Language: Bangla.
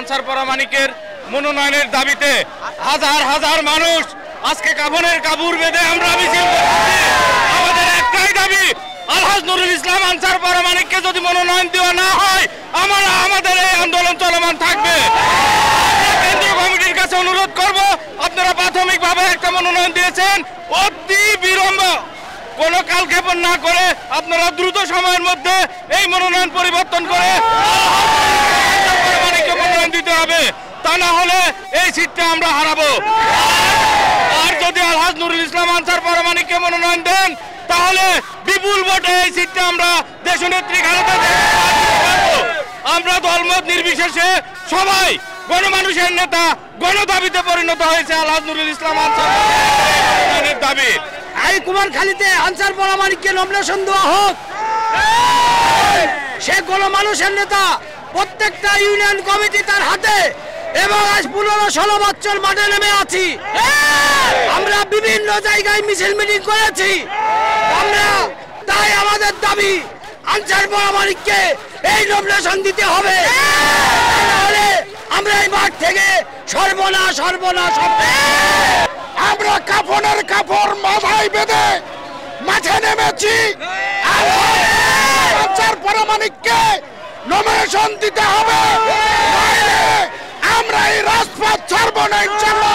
আনসার পরামানিকের মনোনয়নের দাবিতে হাজার হাজার মানুষ আজকে কাফনের কাপড় বেঁধে আমরা মিছিল করছি। আমাদের একটাই দাবি, আলহাজ নুরুল ইসলাম আনসার পরামানিককে যদি মনোনয়ন দেওয়া না হয় আমাদের এই আন্দোলন চলমান থাকবে। কেন্দ্রীয় কমিটির কাছে অনুরোধ করব, আপনারা প্রাথমিকভাবে একটা মনোনয়ন দিয়েছেন, অতি বিলম্ব কোনো কালক্ষেপণ না করে আপনারা দ্রুত সময়ের মধ্যে এই মনোনয়ন পরিবর্তন করে মনোনয়ন দিতে হবে, তা না হলে এই সিটটা আমরা হারাবো। আর যদি আলহাজ নুরুল ইসলাম আনসার পরামানিককে মনোনয়ন দেন তাহলে বিপুল ভোটে এই সিটটা আমরা দেশনেত্রী খালেদা জিয়াকে আমরা দলমত নির্বিশেষে সবাই গণমানুষের নেতা গণদাবিতে পরিণত হয়েছে আলহাজ নুরুল ইসলাম আনসার পরামানিকের দাবি। এই কুমারখালীতে আনসার পরামানিককে নমিনেশন দেওয়া হোক। সে গণমানুষের নেতা, প্রত্যেকটা ইউনিয়ন কমিটি তার হাতে, এবং আজ 15-16 বছর মাঠে নেমে আছি। আমরা বিভিন্ন জায়গায় মিছিল মিটিং করেছি। আমরা তাই আমাদের দাবি আনসার পরামানিককে এই নমিনেশন দিতে হবে, তাহলে আমরা এই মাঠ থেকে সর্বনাশ হবে। আমরা কাফনের কাপড় মাথায় বেঁধে মাঠে নেমেছি। আনসার পরামানিককে নমিনেশন দিতে হবে, আমরা এই রাজপথ ছাড়ব না ইনশাআল্লাহ।